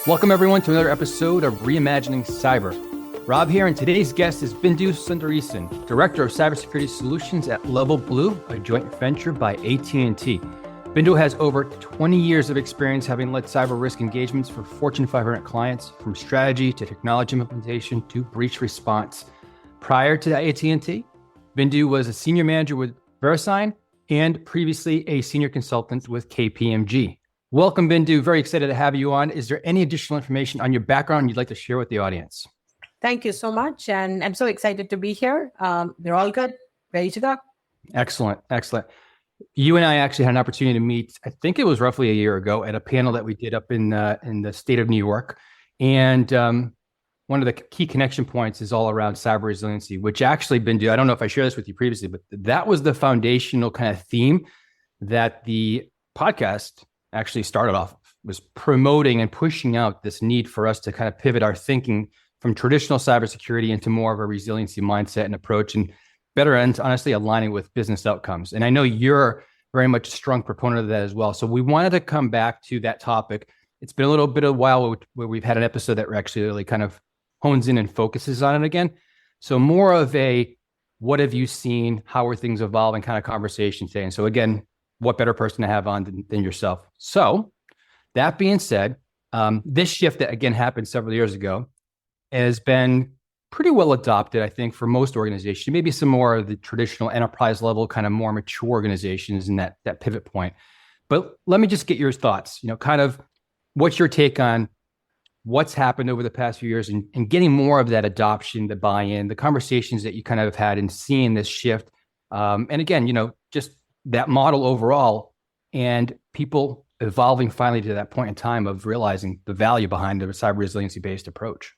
Welcome everyone to another episode of Reimagining Cyber. Rob here, and today's guest is Bindu Sundaresan, Director of Cybersecurity Solutions at Level Blue, a joint venture by AT&T. Bindu has over 20 years of experience having led cyber risk engagements for Fortune 500 clients, from strategy to technology implementation to breach response. Prior to AT&T, Bindu was a senior manager with VeriSign and previously a senior consultant with KPMG. Welcome, Bindu. Very excited to have you on. Is there any additional information on your background you'd like to share with the audience? Thank you so much. And I'm so excited to be here. We're all good, ready to go. Excellent. You and I actually had an opportunity to meet, I think it was roughly a year ago, at a panel that we did up in the state of New York. And one of the key connection points is all around cyber resiliency, which actually, Bindu, I don't know if I shared this with you previously, but that was the foundational kind of theme that the podcast actually started off, was promoting and pushing out this need for us to kind of pivot our thinking from traditional cybersecurity into more of a resiliency mindset and approach, and better ends, honestly, aligning with business outcomes. And I know you're very much a strong proponent of that as well. So we wanted to come back to that topic. It's been a little bit of a while where we've had an episode that actually really kind of hones in and focuses on it again. So more of a, what have you seen? How are things evolving kind of conversation today? And so again, what better person to have on than yourself? So that being said, this shift that again happened several years ago has been pretty well adopted, I think, for most organizations, maybe some more of the traditional enterprise level, kind of more mature organizations in that pivot point. But let me just get your thoughts, kind of what's your take on what's happened over the past few years and getting more of that adoption, the buy-in, the conversations that you kind of have had in seeing this shift. And again, just that model overall, and people evolving finally to that point in time of realizing the value behind a cyber resiliency-based approach.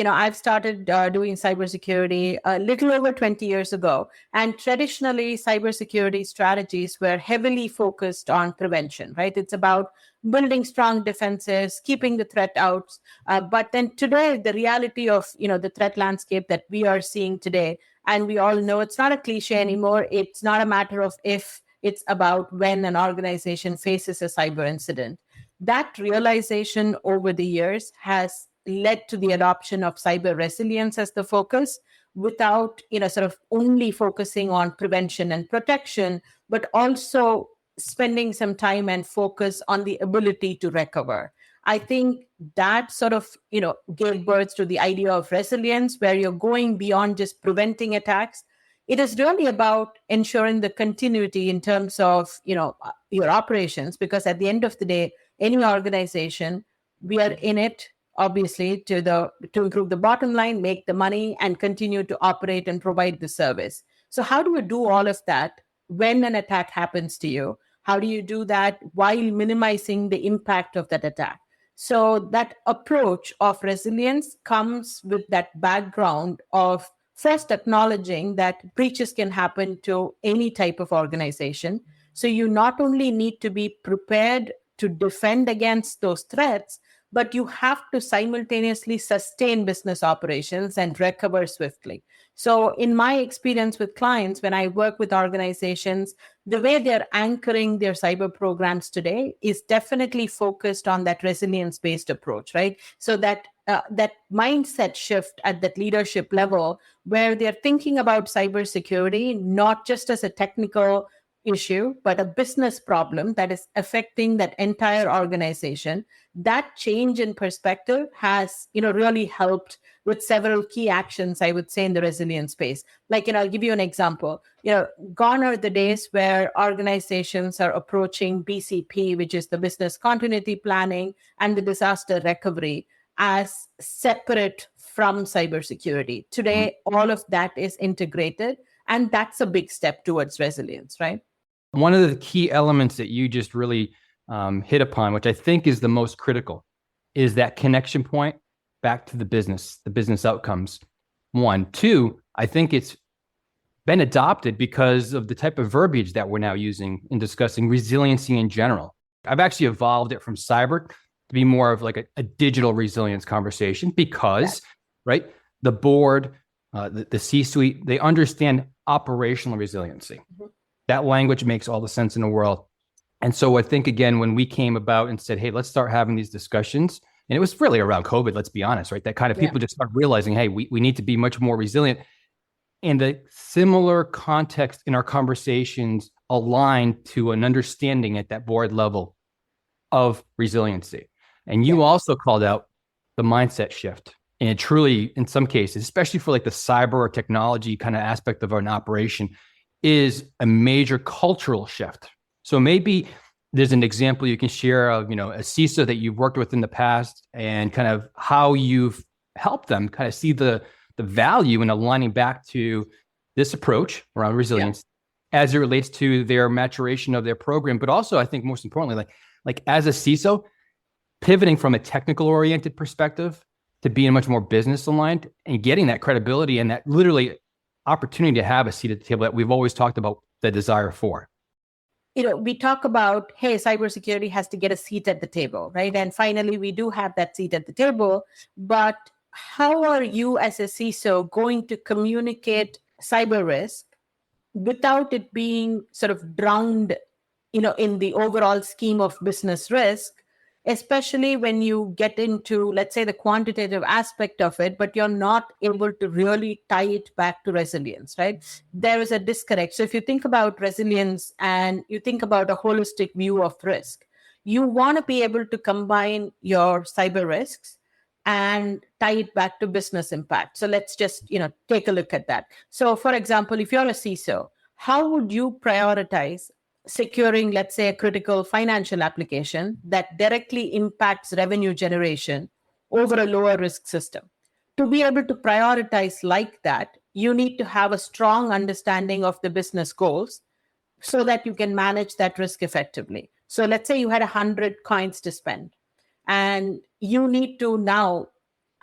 I've started doing cybersecurity a little over 20 years ago. And traditionally, cybersecurity strategies were heavily focused on prevention, right? It's about building strong defenses, keeping the threat out. But then today, the reality of, the threat landscape that we are seeing today, and we all know it's not a cliche anymore. It's not a matter of if, it's about when an organization faces a cyber incident. That realization over the years has led to the adoption of cyber resilience as the focus, without, sort of only focusing on prevention and protection, but also spending some time and focus on the ability to recover. I think that sort of, gave birth to the idea of resilience, where you're going beyond just preventing attacks. It is really about ensuring the continuity in terms of, your operations, because at the end of the day, any organization, we are in it, obviously, to improve the bottom line, make the money, and continue to operate and provide the service. So how do you do all of that when an attack happens to you? How do you do that while minimizing the impact of that attack? So that approach of resilience comes with that background of first acknowledging that breaches can happen to any type of organization. So you not only need to be prepared to defend against those threats, but you have to simultaneously sustain business operations and recover swiftly. So in my experience with clients, when I work with organizations, the way they're anchoring their cyber programs today is definitely focused on that resilience-based approach, right? So that mindset shift at that leadership level, where they're thinking about cybersecurity not just as a technical issue, but a business problem that is affecting that entire organization. That change in perspective has, really helped with several key actions, I would say, in the resilience space. Like, I'll give you an example. Gone are the days where organizations are approaching BCP, which is the business continuity planning, and the disaster recovery as separate from cybersecurity. Today, all of that is integrated, and that's a big step towards resilience, right? One of the key elements that you just really hit upon, which I think is the most critical, is that connection point back to the business outcomes. One. Two, I think it's been adopted because of the type of verbiage that we're now using in discussing resiliency in general. I've actually evolved it from cyber to be more of like a digital resilience conversation because, right, the board, the C-suite, they understand operational resiliency. Mm-hmm. That language makes all the sense in the world. And so I think, again, when we came about and said, hey, let's start having these discussions, And it was really around COVID, let's be honest, right? That kind of people just start realizing, hey, we need to be much more resilient. And the similar context in our conversations aligned to an understanding at that board level of resiliency. And you also called out the mindset shift. And it truly, in some cases, especially for like the cyber or technology kind of aspect of an operation, is a major cultural shift. So maybe there's an example you can share of, a CISO that you've worked with in the past and kind of how you've helped them kind of see the value in aligning back to this approach around resilience as it relates to their maturation of their program. But also, I think most importantly, like as a CISO, pivoting from a technical oriented perspective to being much more business aligned and getting that credibility and that literally opportunity to have a seat at the table that we've always talked about the desire for. We talk about, hey, cybersecurity has to get a seat at the table, right? And finally, we do have that seat at the table. But how are you as a CISO going to communicate cyber risk without it being sort of drowned, in the overall scheme of business risk, especially when you get into, let's say, the quantitative aspect of it, but you're not able to really tie it back to resilience, right? There is a disconnect. So if you think about resilience and you think about a holistic view of risk, you want to be able to combine your cyber risks and tie it back to business impact. So let's just, take a look at that. So for example, if you're a CISO, how would you prioritize securing, let's say, a critical financial application that directly impacts revenue generation over a lower risk system? To be able to prioritize like that, you need to have a strong understanding of the business goals so that you can manage that risk effectively. So let's say you had 100 coins to spend, and you need to now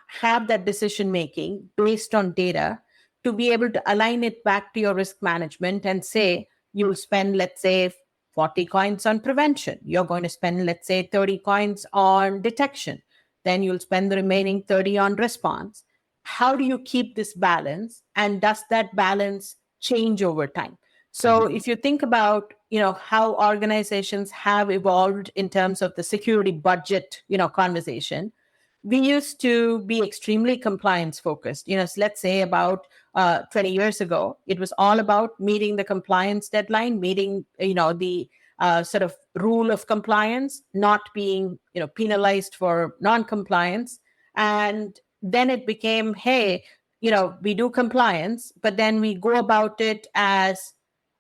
have that decision making based on data to be able to align it back to your risk management and say, you'll spend, let's say, 40 coins on prevention. You're going to spend, let's say, 30 coins on detection. Then you'll spend the remaining 30 on response. How do you keep this balance? And does that balance change over time? So if you think about, how organizations have evolved in terms of the security budget, conversation, we used to be extremely compliance focused. Let's say about 20 years ago, it was all about meeting the compliance deadline, meeting, the sort of rule of compliance, not being, penalized for non-compliance. And then it became, hey, we do compliance, but then we go about it as,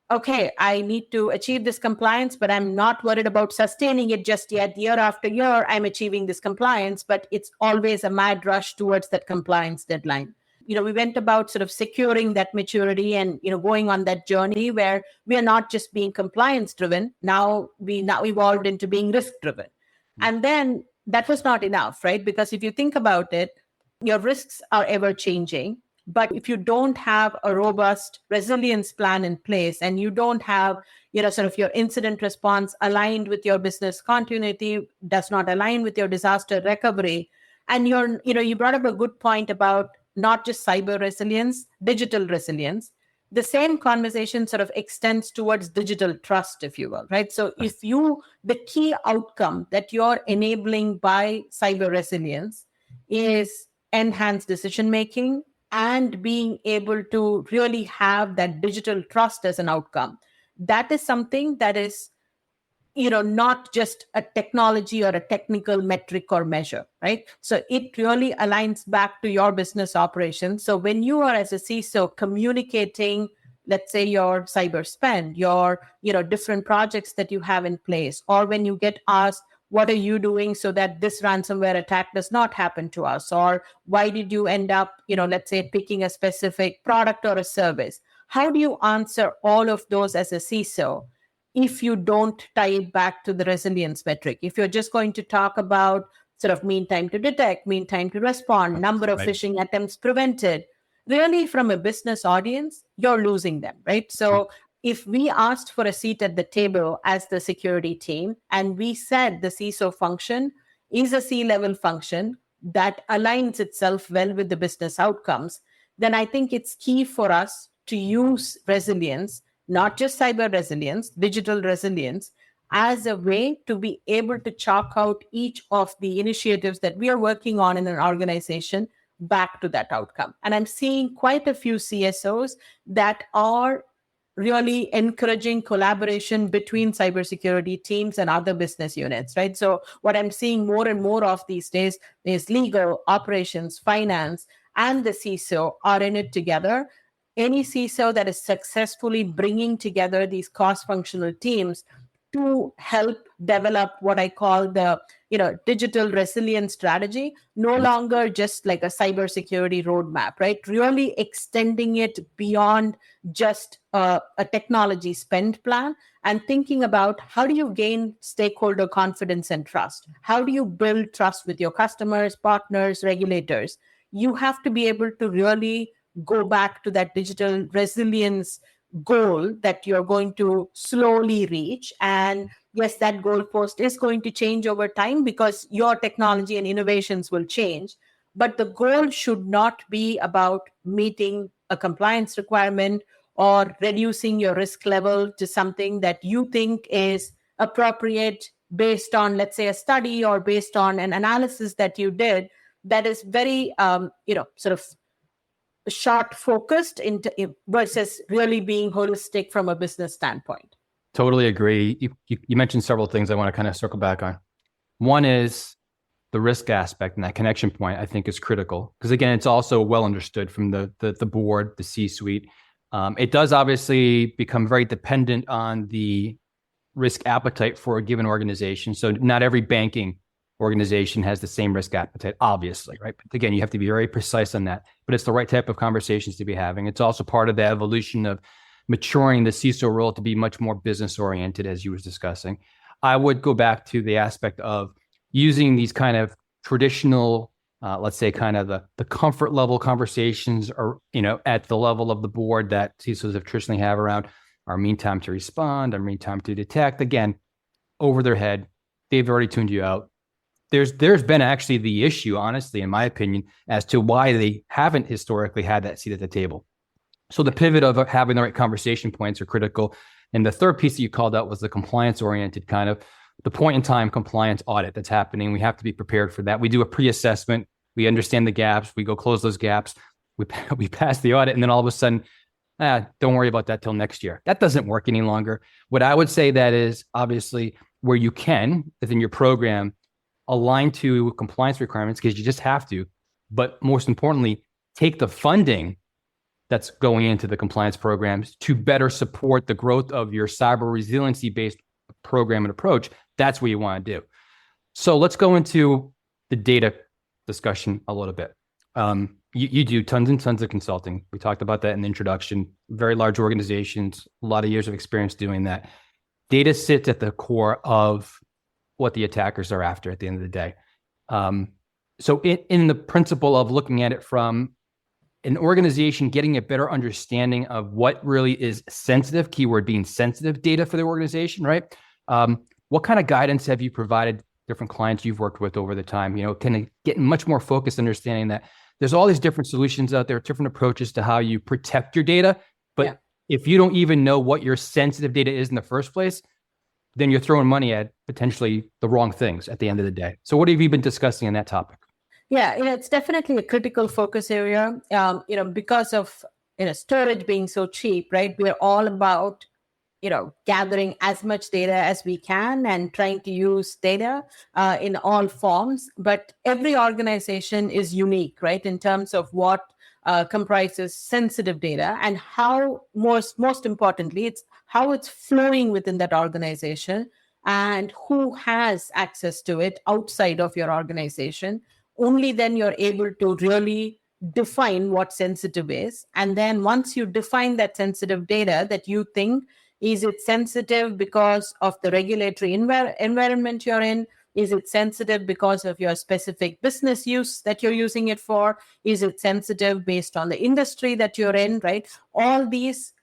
okay, I need to achieve this compliance, but I'm not worried about sustaining it just yet. Year after year, I'm achieving this compliance, but it's always a mad rush towards that compliance deadline. We went about sort of securing that maturity and, going on that journey where we are not just being compliance driven. Now evolved into being risk driven. And then that was not enough, right? Because if you think about it, your risks are ever changing. But if you don't have a robust resilience plan in place and you don't have, sort of your incident response aligned with your business continuity, does not align with your disaster recovery, and you brought up a good point about not just cyber resilience, digital resilience. The same conversation sort of extends towards digital trust, if you will, right? So the key outcome that you're enabling by cyber resilience is enhanced decision-making and being able to really have that digital trust as an outcome. That is something that is, not just a technology or a technical metric or measure, right? So it really aligns back to your business operations. So when you are as a CISO communicating, let's say, your cyber spend, your, different projects that you have in place, or when you get asked, what are you doing so that this ransomware attack does not happen to us? Or why did you end up, let's say, picking a specific product or a service? How do you answer all of those as a CISO if you don't tie it back to the resilience metric? If you're just going to talk about sort of mean time to detect, mean time to respond, number of phishing attempts prevented, really from a business audience, you're losing them, right? So if we asked for a seat at the table as the security team, and we said the CISO function is a C-level function that aligns itself well with the business outcomes, then I think it's key for us to use resilience, not just cyber resilience, digital resilience, as a way to be able to chalk out each of the initiatives that we are working on in an organization back to that outcome. And I'm seeing quite a few CSOs that are really encouraging collaboration between cybersecurity teams and other business units, right? So what I'm seeing more and more of these days is legal, operations, finance, and the CISO are in it together. Any CISO that is successfully bringing together these cross-functional teams to help develop what I call the digital resilience strategy, no longer just like a cybersecurity roadmap, right? Really extending it beyond just a technology spend plan and thinking about how do you gain stakeholder confidence and trust? How do you build trust with your customers, partners, regulators? You have to be able to really go back to that digital resilience goal that you're going to slowly reach. And yes, that goalpost is going to change over time because your technology and innovations will change. But the goal should not be about meeting a compliance requirement or reducing your risk level to something that you think is appropriate based on, let's say, a study or based on an analysis that you did that is very, sort of short focused versus really being holistic from a business standpoint. Totally agree. You mentioned several things I want to kind of circle back on. One is the risk aspect, and that connection point I think is critical because again, it's also well understood from the board, the C-suite. It does obviously become very dependent on the risk appetite for a given organization. So not every banking organization has the same risk appetite, obviously, right? But again, you have to be very precise on that. But it's the right type of conversations to be having. It's also part of the evolution of maturing the CISO role to be much more business oriented, as you were discussing. I would go back to the aspect of using these kind of traditional, let's say, kind of the comfort level conversations, or at the level of the board that CISOs have traditionally have around our mean time to respond, our mean time to detect. Again, over their head, they've already tuned you out. There's been actually the issue, honestly, in my opinion, as to why they haven't historically had that seat at the table. So the pivot of having the right conversation points are critical. And the third piece that you called out was the compliance-oriented kind of the point-in-time compliance audit that's happening. We have to be prepared for that. We do a pre-assessment. We understand the gaps. We go close those gaps. We pass the audit, and then all of a sudden, don't worry about that till next year. That doesn't work any longer. What I would say that is obviously where you can, within your program, align to compliance requirements because you just have to. But most importantly, take the funding that's going into the compliance programs to better support the growth of your cyber resiliency-based program and approach. That's what you want to do. So let's go into the data discussion a little bit. You do tons and tons of consulting. We talked about that in the introduction. Very large organizations, a lot of years of experience doing that. Data sits at the core of what the attackers are after at the end of the day. So in the principle of looking at it from an organization getting a better understanding of what really is sensitive, keyword being sensitive data for the organization, right? What kind of guidance have you provided different clients you've worked with over the time? Kind of getting much more focused understanding that there's all these different solutions out there, different approaches to how you protect your data. But if you don't even know what your sensitive data is in the first place, then you're throwing money at potentially the wrong things at the end of the day. So what have you been discussing on that topic? Yeah, it's definitely a critical focus area. Because of storage being so cheap, right? We're all about gathering as much data as we can and trying to use data in all forms. But every organization is unique, right? In terms of what comprises sensitive data and how most importantly, it's how it's flowing within that organization and who has access to it outside of your organization. Only then you're able to really define what sensitive is. And then once you define that sensitive data that you think, is it sensitive because of the regulatory environment you're in? Is it sensitive because of your specific business use that you're using it for? Is it sensitive based on the industry that you're in, right? All these,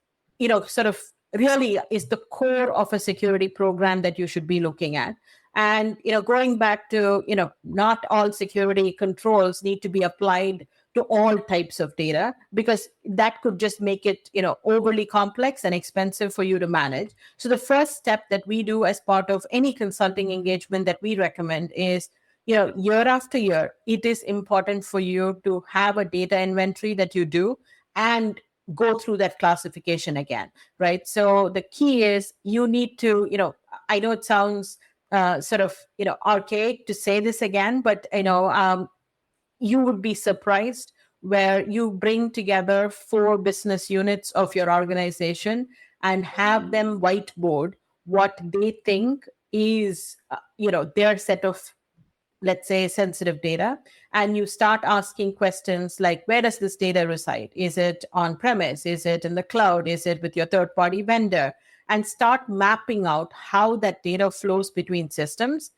sort of really is the core of a security program that you should be looking at. And, going back to, not all security controls need to be applied to all types of data, because that could just make it, overly complex and expensive for you to manage. So the first step that we do as part of any consulting engagement that we recommend is, year after year, it is important for you to have a data inventory that you do and go through that classification again, right? So the key is you need to, I know it sounds sort of, archaic to say this again, but, you would be surprised where you bring together 4 business units of your organization and have them whiteboard what they think is, their set of, let's say, sensitive data. And you start asking questions like, where does this data reside? Is it on premise? Is it in the cloud? Is it with your third party vendor? And start mapping out how that data flows between systems.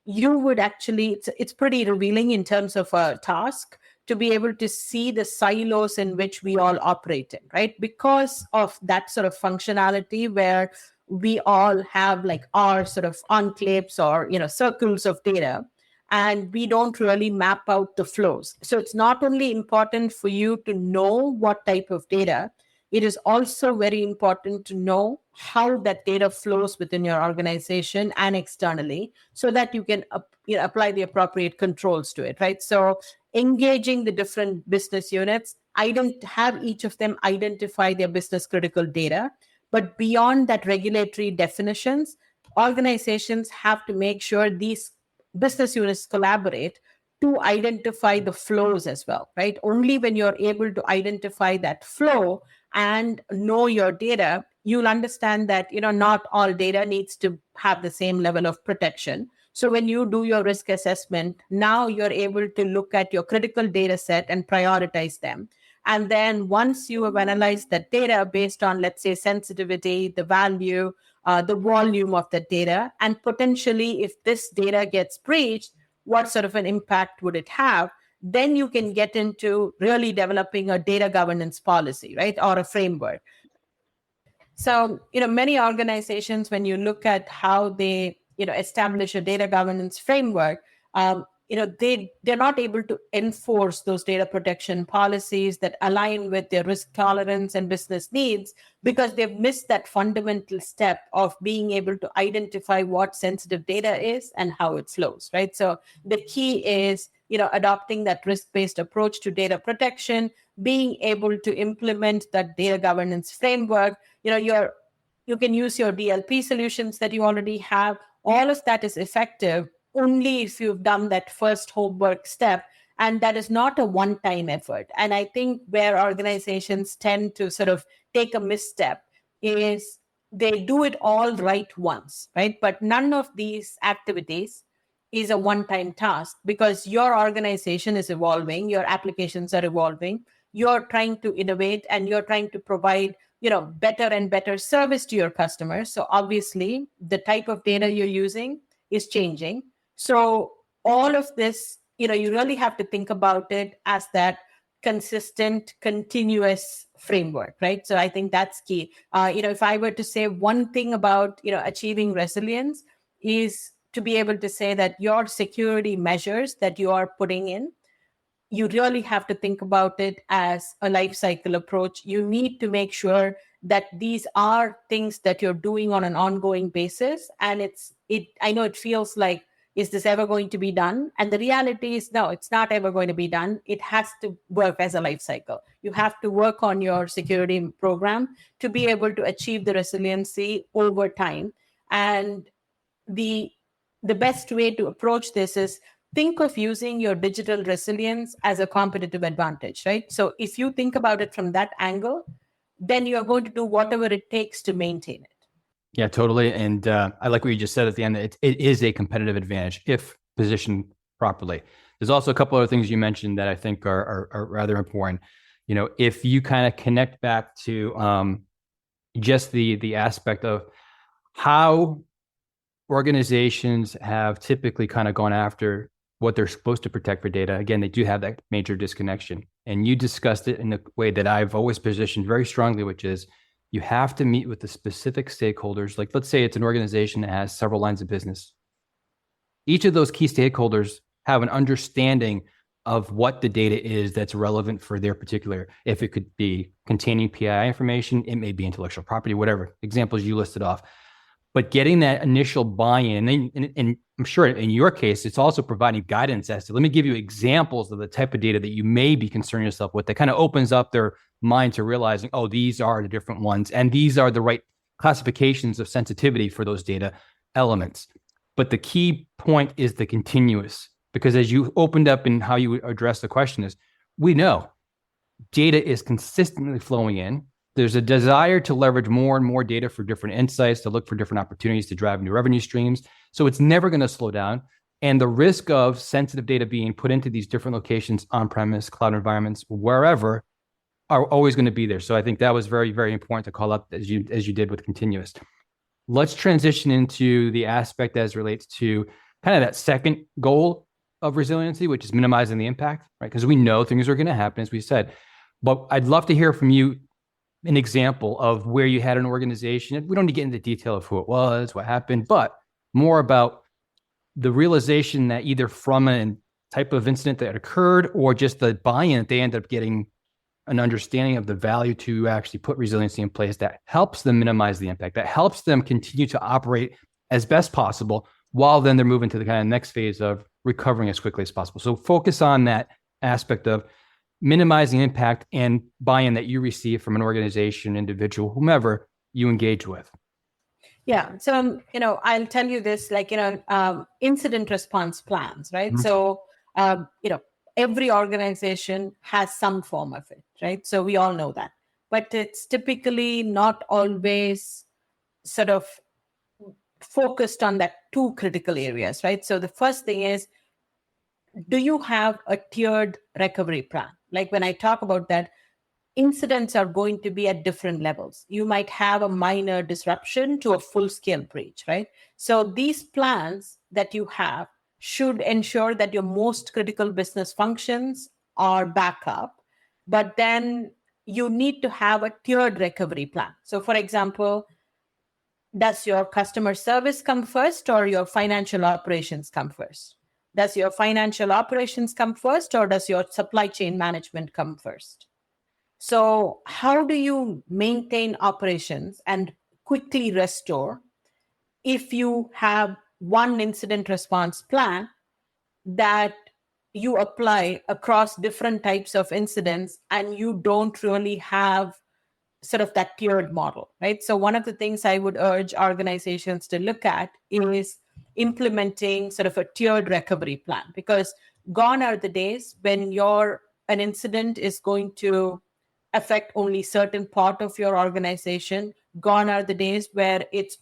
You would actually, it's pretty revealing in terms of a task to be able to see the silos in which we all operate in, right? Because of that sort of functionality where we all have like our sort of enclaves or, circles of data, and we don't really map out the flows. So it's not only important for you to know what type of data, it is also very important to know how that data flows within your organization and externally, so that you can apply the appropriate controls to it, right? So engaging the different business units, have each of them identify their business critical data. But beyond that regulatory definitions, organizations have to make sure these business units collaborate to identify the flows as well, right? Only when you're able to identify that flow and know your data, you'll understand that, not all data needs to have the same level of protection. So when you do your risk assessment, now you're able to look at your critical data set and prioritize them. And then once you have analyzed that data based on, let's say, sensitivity, the value, the volume of the data, and potentially if this data gets breached, what sort of an impact would it have? Then you can get into really developing a data governance policy, right? Or a framework. So, many organizations, when you look at how they, establish a data governance framework, they're not able to enforce those data protection policies that align with their risk tolerance and business needs, because they've missed that fundamental step of being able to identify what sensitive data is and how it flows, right? So the key is, adopting that risk-based approach to data protection, being able to implement that data governance framework. You can use your DLP solutions that you already have. All of that is effective only if you've done that first homework step. And that is not a one-time effort. And I think where organizations tend to sort of take a misstep is they do it all right once, right? But none of these activities is a one-time task, because your organization is evolving, your applications are evolving, you're trying to innovate, and you're trying to provide, better and better service to your customers. So obviously the type of data you're using is changing. So all of this, you really have to think about it as that consistent, continuous framework, right? So I think that's key. If I were to say one thing about, achieving resilience, is to be able to say that your security measures that you are putting in, you really have to think about it as a life cycle approach. You need to make sure that these are things that you're doing on an ongoing basis. And I know it feels like, is this ever going to be done? And the reality is, no, it's not ever going to be done. It has to work as a life cycle. You have to work on your security program to be able to achieve the resiliency over time. And the best way to approach this is think of using your digital resilience as a competitive advantage, right? So if you think about it from that angle, then you're going to do whatever it takes to maintain it. Yeah, totally. And I like what you just said at the end. It is a competitive advantage if positioned properly. There's also a couple other things you mentioned that I think are rather important. If you kind of connect back to just the aspect of how organizations have typically kind of gone after what they're supposed to protect for data. Again, they do have that major disconnection. And you discussed it in a way that I've always positioned very strongly, which is you have to meet with the specific stakeholders. Like, let's say it's an organization that has several lines of business. Each of those key stakeholders have an understanding of what the data is that's relevant for their particular, if it could be containing PII information, it may be intellectual property, whatever examples you listed off. But getting that initial buy-in, and I'm sure in your case, it's also providing guidance as to, let me give you examples of the type of data that you may be concerning yourself with. That kind of opens up their mind to realizing, oh, these are the different ones, and these are the right classifications of sensitivity for those data elements. But the key point is the continuous, because as you opened up in how you address the question is, we know data is consistently flowing in. There's a desire to leverage more and more data for different insights, to look for different opportunities to drive new revenue streams. So it's never going to slow down. And the risk of sensitive data being put into these different locations, on-premise, cloud environments, wherever, are always going to be there. So I think that was very, very important to call up as you did with continuous. Let's transition into the aspect as relates to kind of that second goal of resiliency, which is minimizing the impact, right? Because we know things are going to happen, as we said. But I'd love to hear from you an example of where you had an organization. We don't need to get into detail of who it was, what happened, but more about the realization that either from a type of incident that occurred or just the buy-in that they ended up getting an understanding of the value to actually put resiliency in place that helps them minimize the impact, that helps them continue to operate as best possible, while then they're moving to the kind of next phase of recovering as quickly as possible. So focus on that aspect of minimizing impact and buy-in that you receive from an organization, individual, whomever you engage with. Yeah. So, I'll tell you this, incident response plans, right? Mm-hmm. So, every organization has some form of it, right? So we all know that, but it's typically not always sort of focused on that two critical areas, right? So the first thing is, do you have a tiered recovery plan? Like when I talk about that, incidents are going to be at different levels. You might have a minor disruption to a full-scale breach, right? So these plans that you have should ensure that your most critical business functions are back up, but then you need to have a tiered recovery plan. So for example, does your customer service come first or your financial operations come first? Does your financial operations come first or does your supply chain management come first? So how do you maintain operations and quickly restore if you have one incident response plan that you apply across different types of incidents and you don't really have sort of that tiered model, right? So one of the things I would urge organizations to look at is implementing sort of a tiered recovery plan, because gone are the days when an incident is going to affect only certain part of your organization. Gone are the days where it's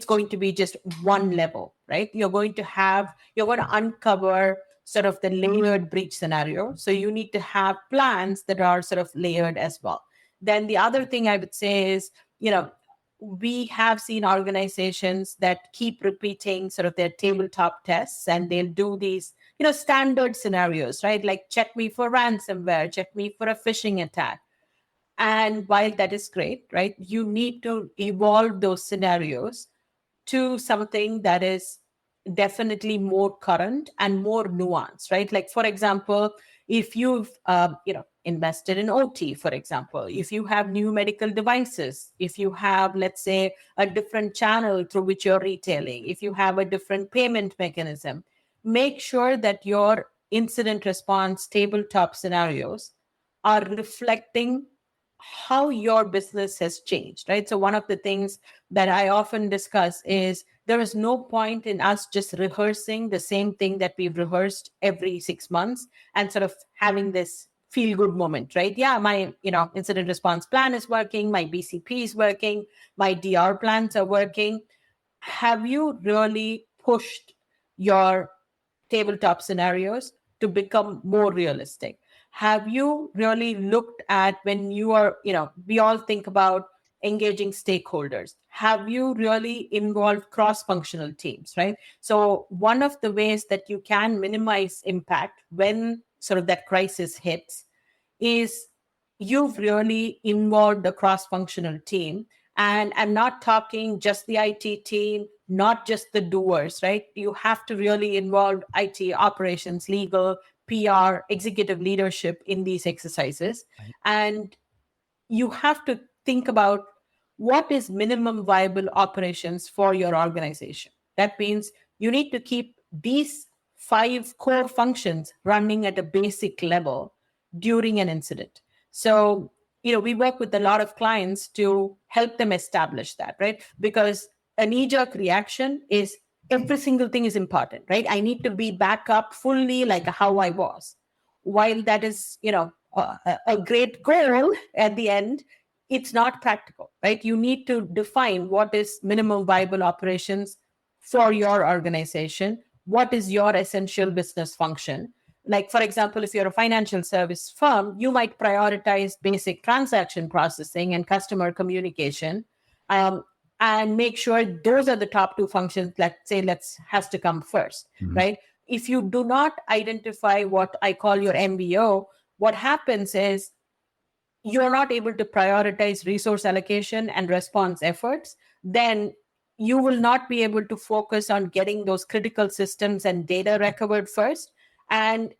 going to be just one level, right? You're going to uncover sort of the layered breach scenario. So you need to have plans that are sort of layered as well. Then the other thing I would say is, we have seen organizations that keep repeating sort of their tabletop tests, and they'll do these, standard scenarios, right? Like check me for ransomware, check me for a phishing attack. And while that is great, right, you need to evolve those scenarios to something that is definitely more current and more nuanced, right? Like, for example, if you've, invested in OT, for example, if you have new medical devices, if you have, let's say, a different channel through which you're retailing, if you have a different payment mechanism, make sure that your incident response tabletop scenarios are reflecting how your business has changed, right? So one of the things that I often discuss is there is no point in us just rehearsing the same thing that we've rehearsed every 6 months and sort of having this feel good moment, right? Yeah, my, incident response plan is working, my BCP is working, my DR plans are working. Have you really pushed your tabletop scenarios to become more realistic? Have you really looked at, when you are, we all think about engaging stakeholders, have you really involved cross-functional teams, right? So one of the ways that you can minimize impact when sort of that crisis hits is you've really involved the cross-functional team. And I'm not talking just the IT team, not just the doers, right? You have to really involve IT, operations, legal, PR, executive leadership in these exercises. Right. And you have to think about what is minimum viable operations for your organization. That means you need to keep these 5 core functions running at a basic level during an incident. So, we work with a lot of clients to help them establish that, right? Because a knee-jerk reaction is every single thing is important, right? I need to be back up fully like how I was. While that is, a great goal at the end, it's not practical, right? You need to define what is minimum viable operations for your organization. What is your essential business function? Like, for example, if you're a financial service firm, you might prioritize basic transaction processing and customer communication, and make sure those are the top 2 functions that has to come first, right? If you do not identify what I call your MBO, what happens is you're not able to prioritize resource allocation and response efforts, then you will not be able to focus on getting those critical systems and data recovered first. And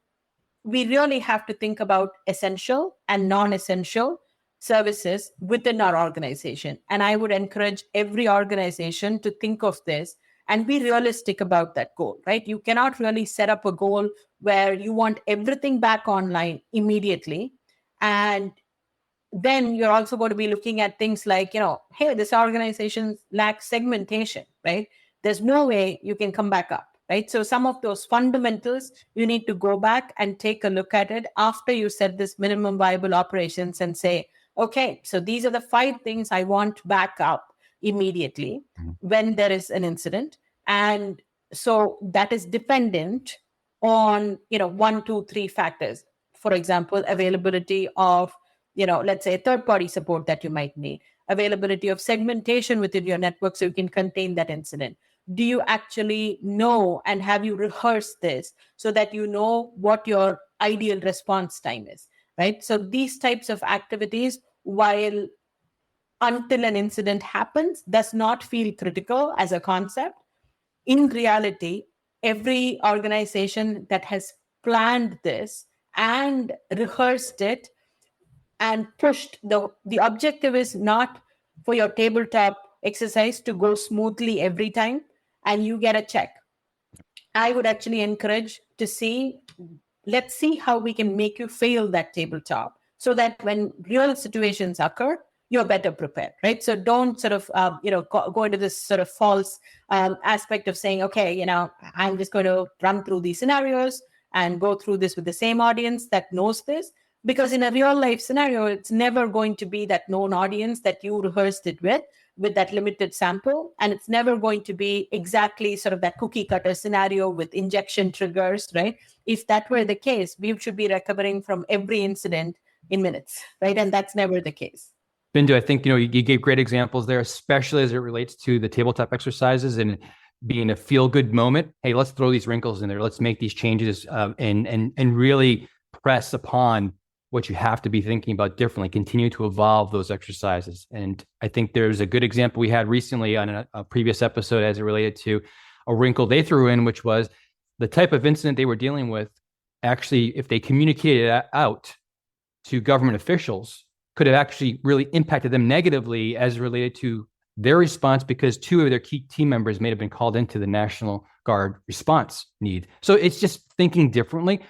we really have to think about essential and non-essential services within our organization. And I would encourage every organization to think of this and be realistic about that goal, right? You cannot really set up a goal where you want everything back online immediately. And then you're also going to be looking at things like, hey, this organization lacks segmentation, right? There's no way you can come back up, right? So some of those fundamentals, you need to go back and take a look at it after you set this minimum viable operations and say, okay, so these are the 5 things I want back up immediately when there is an incident. And so that is dependent on, 1, 2, 3 factors. For example, availability of, let's say third-party support that you might need, availability of segmentation within your network so you can contain that incident. Do you actually know and have you rehearsed this so that you know what your ideal response time is, right? So these types of activities, while until an incident happens, does not feel critical as a concept. In reality, every organization that has planned this and rehearsed it and pushed, the objective is not for your tabletop exercise to go smoothly every time and you get a check. I would actually encourage to let's see how we can make you fail that tabletop so that when real situations occur, you're better prepared, right? So don't sort of, go into this sort of false aspect of saying, okay, I'm just going to run through these scenarios and go through this with the same audience that knows this. Because in a real life scenario, it's never going to be that known audience that you rehearsed it with that limited sample. And it's never going to be exactly sort of that cookie cutter scenario with injection triggers, right? If that were the case, we should be recovering from every incident in minutes, right? And that's never the case. Bindu, I think, you gave great examples there, especially as it relates to the tabletop exercises and being a feel-good moment. Hey, let's throw these wrinkles in there. Let's make these changes and really press upon what you have to be thinking about differently, continue to evolve those exercises. And I think there's a good example we had recently on a previous episode as it related to a wrinkle they threw in, which was the type of incident they were dealing with. Actually, if they communicated it out to government officials, could have actually really impacted them negatively as related to their response, because 2 of their key team members may have been called into the National Guard response need. So it's just thinking differently.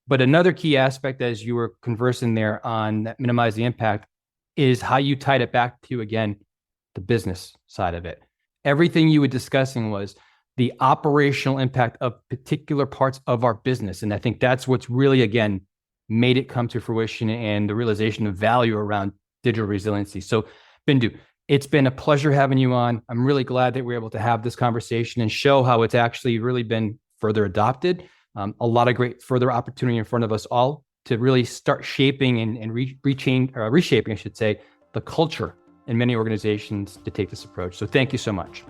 But another key aspect, as you were conversing there on that minimize the impact, is how you tied it back to, again, the business side of it. Everything you were discussing was the operational impact of particular parts of our business. And I think that's what's really, again, made it come to fruition and the realization of value around digital resiliency. So, Bindu, it's been a pleasure having you on. I'm really glad that we're able to have this conversation and show how it's actually really been further adopted. A lot of great further opportunity in front of us all to really start shaping and reshaping, I should say, the culture in many organizations to take this approach. So thank you so much.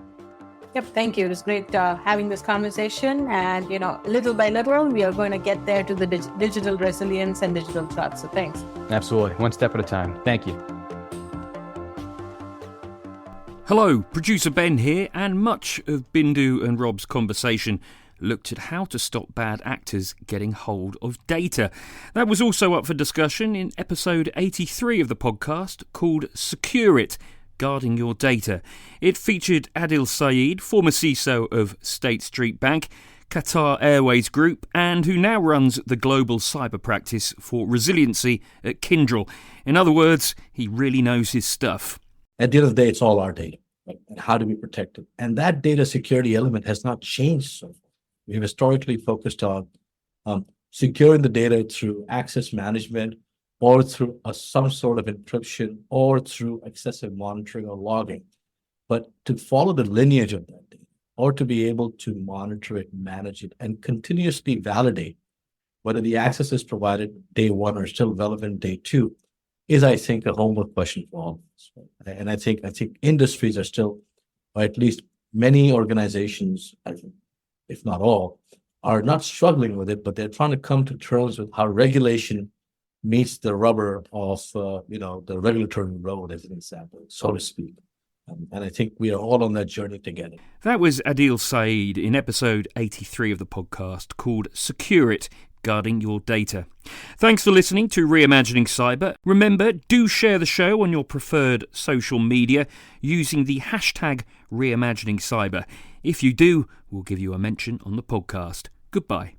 Yep, thank you. It was great having this conversation. And, little by little, we are going to get there to the digital resilience and digital trust. So thanks. Absolutely. One step at a time. Thank you. Hello, producer Ben here, and much of Bindu and Rob's conversation looked at how to stop bad actors getting hold of data. That was also up for discussion in episode 83 of the podcast, called Secure It, Guarding Your Data. It featured Adil Saeed, former CISO of State Street Bank, Qatar Airways Group, and who now runs the global cyber practice for resiliency at Kyndryl. In other words, he really knows his stuff. At the end of the day, it's all our data. Right? And how do we protect it? And that data security element has not changed so far. We've historically focused on securing the data through access management, or through some sort of encryption, or through excessive monitoring or logging. But to follow the lineage of that data, or to be able to monitor it, manage it, and continuously validate whether the access is provided day one or still relevant day two, is, I think, a homework question for all of us. And I think industries are still, or at least many organizations, if not all, are not struggling with it, but they're trying to come to terms with how regulation meets the rubber of the regulatory road, as an example, so to speak. And I think we are all on that journey together. That was Adil Saeed in episode 83 of the podcast, called Secure It, Guarding Your Data. Thanks for listening to Reimagining Cyber. Remember, do share the show on your preferred social media using the hashtag Reimagining Cyber. If you do, we'll give you a mention on the podcast. Goodbye.